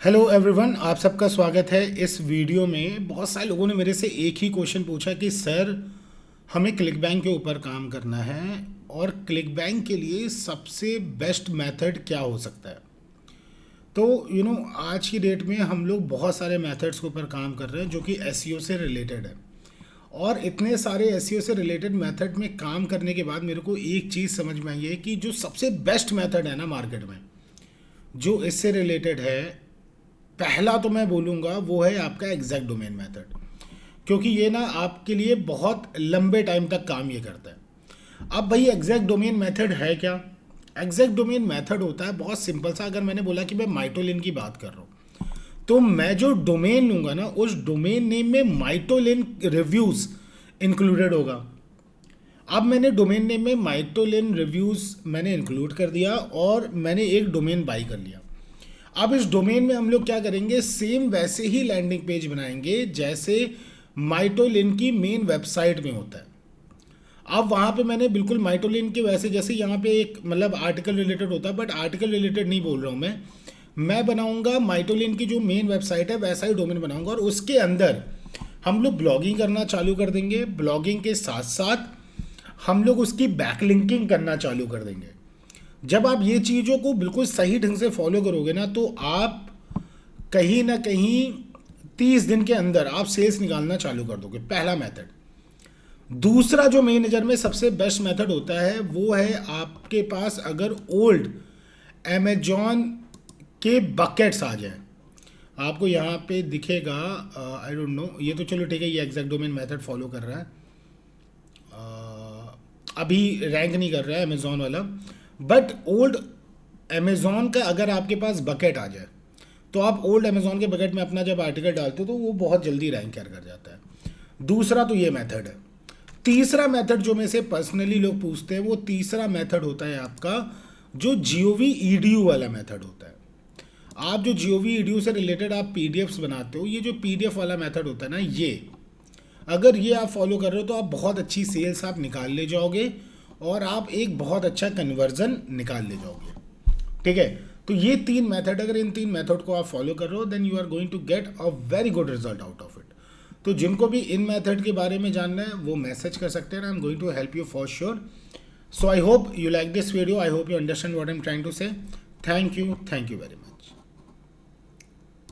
Hello everyone, आप सबका स्वागत है इस वीडियो में। बहुत सारे लोगों ने मेरे से एक ही क्वेश्चन पूछा कि सर हमें क्लिक बैंक के ऊपर काम करना है और क्लिक बैंक के लिए सबसे बेस्ट मेथड क्या हो सकता है। तो आज की डेट में हम लोग बहुत सारे मेथड्स के ऊपर काम कर रहे हैं जो कि एसईओ से रिलेटेड है। और इतने सारे एसईओ से रिलेटेड मेथड में काम करने के बाद मेरे को एक चीज़ समझ में आई है कि जो सबसे बेस्ट मेथड है ना मार्केट में जो इससे रिलेटेड है, पहला तो मैं बोलूँगा वो है आपका एग्जैक्ट डोमेन मेथड, क्योंकि ये ना आपके लिए बहुत लंबे टाइम तक काम ये करता है। अब भाई एग्जैक्ट डोमेन मेथड है क्या? एग्जैक्ट डोमेन मेथड होता है बहुत सिंपल सा। अगर मैंने बोला कि मैं माइटोलिन की बात कर रहा हूँ तो मैं जो डोमेन लूँगा ना उस डोमेन नेम में माइटोलिन रिव्यूज़ इंक्लूडेड होगा। अब मैंने डोमेन नेम में माइटोलिन रिव्यूज़ मैंने इंक्लूड कर दिया और मैंने एक डोमेन बाई कर लिया। अब इस डोमेन में हम लोग क्या करेंगे, सेम वैसे ही लैंडिंग पेज बनाएंगे जैसे माइटोलिन की मेन वेबसाइट में होता है। अब वहाँ पे मैंने बिल्कुल माइटोलिन के वैसे जैसे यहाँ पे एक मतलब आर्टिकल रिलेटेड होता है, बट आर्टिकल रिलेटेड नहीं बोल रहा हूँ मैं बनाऊँगा माइटोलिन की जो मेन वेबसाइट है वैसा ही डोमेन बनाऊँगा और उसके अंदर हम लोग ब्लॉगिंग करना चालू कर देंगे। ब्लॉगिंग के साथ साथ हम लोग उसकी बैकलिंकिंग करना चालू कर देंगे। जब आप ये चीज़ों को बिल्कुल सही ढंग से फॉलो करोगे ना तो आप कहीं ना कहीं 30 दिन के अंदर आप सेल्स निकालना चालू कर दोगे। पहला मेथड। दूसरा जो मेरी नज़र में सबसे बेस्ट मेथड होता है वो है आपके पास अगर ओल्ड अमेजॉन के बकेट्स आ जाए। आपको यहाँ पे दिखेगा, आई डोंट नो, ये तो चलो ठीक है, ये एग्जैक्ट डोमेन मेथड फॉलो कर रहा है। अभी रैंक नहीं कर रहा है अमेजॉन वाला, बट ओल्ड अमेज़ॉन का अगर आपके पास बकेट आ जाए तो आप ओल्ड अमेज़ॉन के बकेट में अपना जब आर्टिकल डालते हो तो वो बहुत जल्दी रैंक कर जाता है। दूसरा तो ये मेथड है। तीसरा मेथड जो में से पर्सनली लोग पूछते हैं वो तीसरा मेथड होता है आपका जो जीओवी ईडीयू वाला मेथड होता है। आप जो जीओवी ईडीयू से रिलेटेड आप पीडीएफ्स बनाते हो, ये जो पीडीएफ वाला मेथड होता है ना, ये अगर ये आप फॉलो कर रहे हो तो आप बहुत अच्छी सेल्स आप निकाल ले जाओगे और आप एक बहुत अच्छा कन्वर्जन निकाल ले जाओगे। ठीक है, तो ये तीन मेथड, अगर इन तीन मेथड को आप फॉलो कर रहे हो then you are going to get a very good result out of it. तो जिनको भी इन मेथड के बारे में जानना है वो मैसेज कर सकते हैं। I am going to help you for sure. So I hope you like this video, I hope you understand what I am trying to say. Thank you very much.